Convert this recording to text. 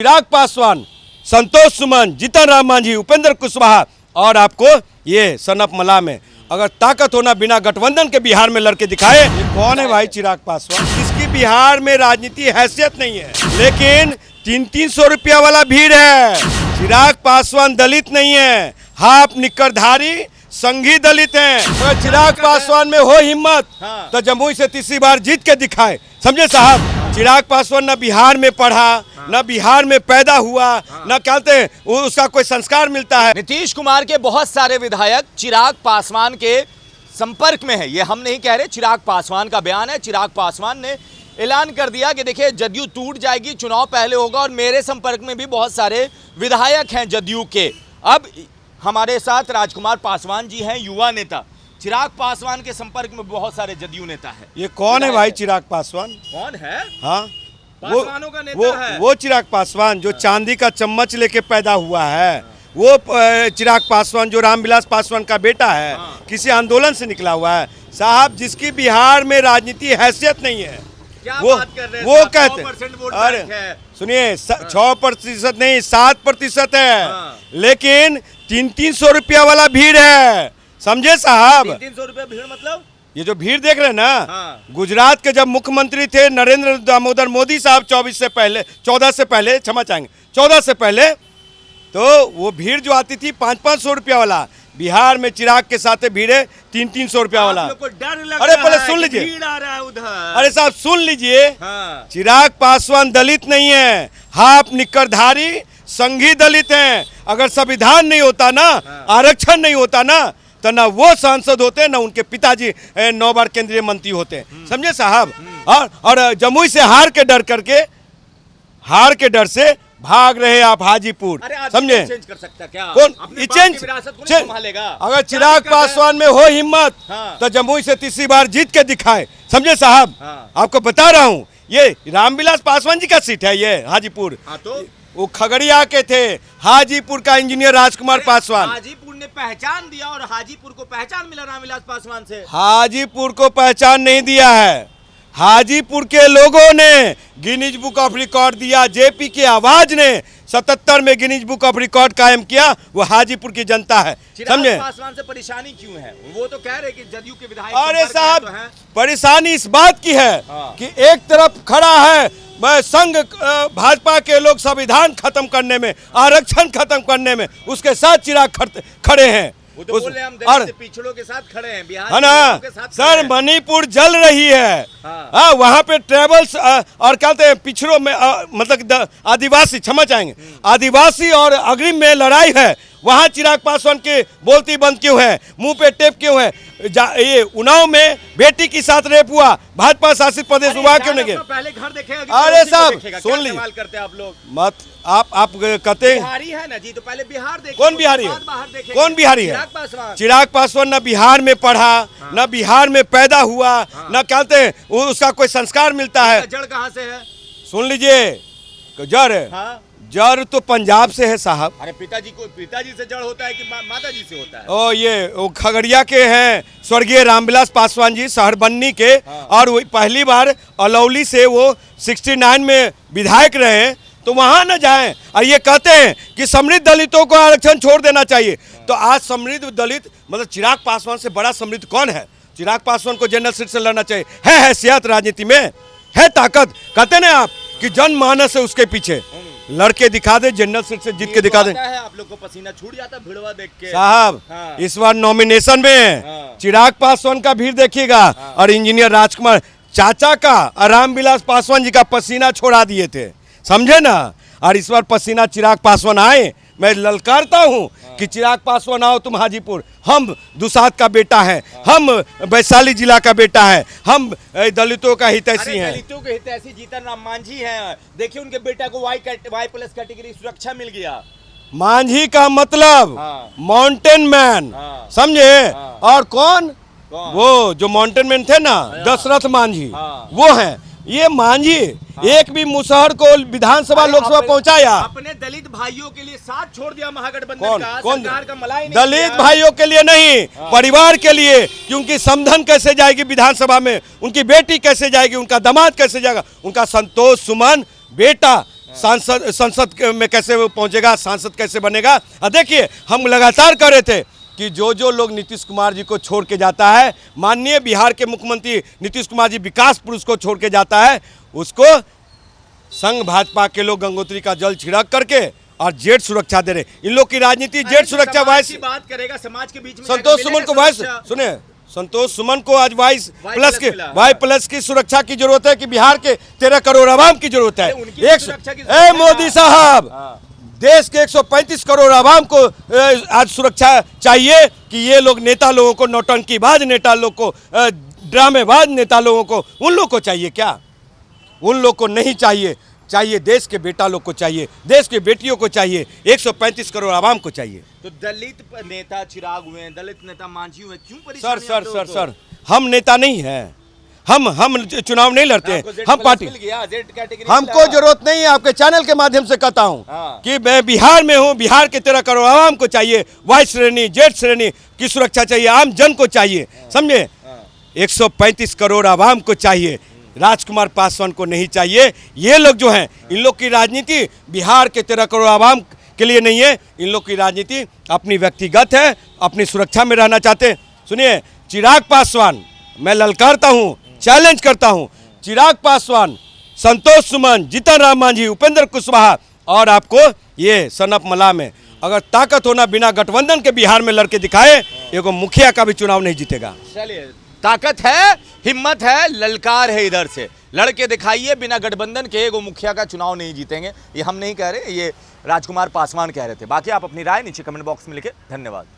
चिराग पासवान, संतोष सुमन, जीतन राम मांझी, उपेंद्र कुशवाहा और आपको ये सनप मला में अगर ताकत होना बिना गठबंधन के बिहार में लड़के दिखाए। ये कौन है भाई चिराग पासवान? इसकी बिहार में राजनीति हैसियत नहीं है, लेकिन 300 रुपया वाला भीड़ है। चिराग पासवान दलित नहीं है, हाफ निकरधारी संघी दलित हैं। अगर चिराग पासवान में हो हिम्मत तो जमुई से तीसरी बार जीत के दिखाए। समझे साहब, चिराग पासवान न बिहार में पढ़ा, न बिहार में पैदा हुआ, न कहते उसका कोई संस्कार मिलता है। नीतीश कुमार के बहुत सारे विधायक चिराग पासवान के संपर्क में है। ये हम नहीं कह रहे, चिराग पासवान का बयान है। चिराग पासवान ने ऐलान कर दिया कि देखिए जदयू टूट जाएगी, चुनाव पहले होगा और मेरे संपर्क में भी बहुत सारे विधायक हैं जदयू के। अब हमारे साथ राजकुमार पासवान जी हैं, युवा नेता। चिराग पासवान के संपर्क में बहुत सारे जदयू नेता हैं। ये कौन है भाई चिराग पासवान? कौन है? हाँ, पासवानों का नेता है। वो चिराग पासवान जो चांदी का चम्मच लेके पैदा हुआ है, वो चिराग पासवान जो रामविलास पासवान का बेटा है, किसी आंदोलन से निकला हुआ है। साहब, जिसकी बिहार में राजनीति हैसियत नहीं है, क्या वो बात कर रहे हैं? वो कहते 100% वोट अरे बैंक है। सुनिए, 6% नहीं 7% है, लेकिन 300 रुपया वाला भीड़ है। समझे साहब? 300 रुपया भीड़ मतलब ये जो भीड़ देख रहे हैं ना, गुजरात के जब मुख्यमंत्री थे नरेंद्र दामोदर मोदी साहब 14 से पहले क्षमा चाहेंगे 14 से पहले, तो वो भीड़ जो आती थी 500 रुपया वाला, बिहार में चिराग के साथ भीड़ है 300 रुपया वाला। डर लग अरे रहा पहले है सुन कि लीजिए। भीड़ आ रहा है उधर। अरे साहब सुन लीजिए, हाँ। चिराग पासवान दलित नहीं है, हाफ निकरधारी संघी दलित हैं। अगर संविधान नहीं होता ना, आरक्षण नहीं होता ना, तो ना वो सांसद होते, ना उनके पिताजी 9 बार केंद्रीय मंत्री होते। समझे साहब? और जमुई से हार के डर से भाग रहे आप हाजीपुर। समझे? चेंज कर सकता क्या? कौन अपने बाप चेंज की विरासत को नहीं संभालेगा? अगर चिराग पासवान में हो हिम्मत तो जमुई से तीसरी बार जीत के दिखाए। समझे साहब? आपको बता रहा हूँ, ये रामविलास पासवान जी का सीट है, ये हाजीपुर। तो वो खगड़िया के थे, हाजीपुर का इंजीनियर राजकुमार पासवान। हाजीपुर ने पहचान दिया और हाजीपुर को पहचान मिला रामविलास पासवान से। हाजीपुर को पहचान नहीं दिया है, हाजीपुर के लोगों ने गिनीज बुक ऑफ रिकॉर्ड दिया। जेपी की आवाज ने 77 में गिनीज बुक ऑफ रिकॉर्ड कायम किया, वो हाजीपुर की जनता है। समझे? पासवान से परेशानी क्यों है? वो तो कह रहे कि जदयू के विधायक। अरे साहब, परेशानी इस बात की है कि एक तरफ खड़ा है मैं संघ भाजपा के लोग संविधान खत्म करने में, आरक्षण खत्म करने में उसके साथ चिराग खड़े हैं। वो तो बोल रहे हैं हम दलित से पिछड़ों के साथ खड़े हैं, बिहार है ना सर? मणिपुर जल रही है। हाँ, वहाँ पे ट्रेवल्स और कहते हैं पिछड़ों में मतलब आदिवासी, क्षमा चाहेंगे, आदिवासी और अग्रिम में लड़ाई है। वहाँ चिराग पासवान के बोलती बंद क्यों है, मुंह पे टेप क्यों है? ये उन्नाव में बेटी के साथ रेप हुआ, भाजपा शासित प्रदेश हुआ क्यों नहीं? पहले घर देखे। अरे साहब सुन लीजिए, सवाल करते हैं आप लोग। मत आप कहते बिहारी है ना जी, तो पहले बिहार देखे। कौन बिहारी है? कौन बिहारी है? चिराग पासवान न बिहार में पढ़ा, न बिहार में पैदा हुआ, न कहते उसका कोई संस्कार मिलता है। जड़ कहाँ से है? सुन लीजिए, जड़ तो पंजाब से है साहब। अरे पिताजी से जड़ होता है कि माता जी से होता है? ओ ये वो खगड़िया के हैं स्वर्गीय रामविलास पासवान जी, शहरबन्नी के, और वो पहली बार अलौली से वो 69 में विधायक रहे, तो वहाँ न जाएं और ये कहते हैं कि समृद्ध दलितों को आरक्षण छोड़ देना चाहिए। तो आज समृद्ध दलित मतलब चिराग पासवान से बड़ा समृद्ध कौन है? चिराग पासवान को जनरल सीट से लड़ना चाहिए। है हैसियत राजनीति में, है ताकत। कहते ना आप कि जनमानस है उसके पीछे, लड़के दिखा दे, जनरल सीट से जीत के दिखा दे। आप लोग को पसीना छूट जाता है भिड़वा देख के साहब। इस बार नॉमिनेशन में चिराग पासवान का भीड़ देखिएगा और इंजीनियर राजकुमार चाचा का और रामविलास पासवान जी का पसीना छोड़ा दिए थे। समझे ना? और इस बार पसीना चिराग पासवान आए, मैं ललकारता हूँ कि चिराग पासवान आओ तुम हाजीपुर। हम दुसाद का बेटा है, हम वैशाली जिला का बेटा है, हम दलितों का हितैषी हैं। दलितों के हितैषी जीतन राम मांझी हैं। देखिए उनके बेटा को वाई प्लस कैटेगरी सुरक्षा मिल गया। मांझी का मतलब माउंटेन मैन। समझे? और कौन? वो जो माउंटेन मैन थे ना, दशरथ मांझी, वो हैं। ये मांझी एक भी मुसहर को विधानसभा लोकसभा पहुंचाया। अपने दलित भाइयों के लिए साथ छोड़ दिया महागठबंधन का। सरकार का मलाई नहीं दलित भाइयों के लिए नहीं, परिवार के लिए, क्योंकि समधन कैसे जाएगी विधानसभा में, उनकी बेटी कैसे जाएगी, उनका दामाद कैसे जाएगा, उनका संतोष सुमन बेटा सांसद संसद में कैसे वो पहुंचेगा, सांसद कैसे बनेगा। देखिए हम लगातार कह रहे थे कि जो लोग नीतीश कुमार जी को छोड़ के जाता है, माननीय बिहार के मुख्यमंत्री नीतीश कुमार जी विकास पुरुष को छोड़ के जाता है, उसको संघ भाजपा के लोग गंगोत्री का जल छिड़क करके और जेट सुरक्षा दे रहे। इन लोग की राजनीति जेट सुरक्षा वाइस बात करेगा, समाज के बीच में संतोष सुमन को वाइस सुने, संतोष सुमन को आज वाइस प्लस की सुरक्षा की जरूरत है कि बिहार के 13 करोड़ आवाम की जरूरत है। मोदी साहब, देश के 135 करोड़ आवाम को आज सुरक्षा चाहिए कि ये लोग नेता लोगों को, नौटंकीबाज नेता लोग को, ड्रामेबाज नेता लोगों को, उन लोग को चाहिए क्या? उन लोग को नहीं चाहिए। चाहिए देश के बेटा लोग को चाहिए, देश की बेटियों को चाहिए, 135 करोड़ आवाम को चाहिए। तो दलित नेता चिराग हुए हैं, दलित नेता मांझी हुए, क्यों सर हम नेता नहीं हैं, हम चुनाव नहीं लड़ते हैं, हम पार्टी। हमको जरूरत नहीं है, आपके चैनल के माध्यम से कहता हूं कि मैं बिहार में हूं, बिहार के 13 करोड़ आवाम को चाहिए वाइस श्रेणी, जेट श्रेणी की सुरक्षा चाहिए, आम जन को चाहिए, समझे? 135 करोड़ आवाम को चाहिए, राजकुमार पासवान को नहीं चाहिए। ये लोग जो हैं, इन लोग की राजनीति बिहार के 13 करोड़ आवाम के लिए नहीं है, इन लोग की राजनीति अपनी व्यक्तिगत है, अपनी सुरक्षा में रहना चाहते हैं। सुनिए, चिराग पासवान, मैं ललकारता हूं, चैलेंज करता हूं, चिराग पासवान, संतोष सुमन, जीतन राम मांझी, उपेंद्र कुशवाहा और आपको ये सनप मला में अगर ताकत होना, बिना गठबंधन के बिहार में लड़के दिखाए, एगो मुखिया का भी चुनाव नहीं जीतेगा। चलिए, ताकत है, हिम्मत है, ललकार है, इधर से लड़के दिखाइए, बिना गठबंधन के एगो मुखिया का चुनाव नहीं जीतेंगे। ये हम नहीं कह रहे, ये राजकुमार पासवान कह रहे थे। बाकी आप अपनी राय नीचे कमेंट बॉक्स में लिखे। धन्यवाद।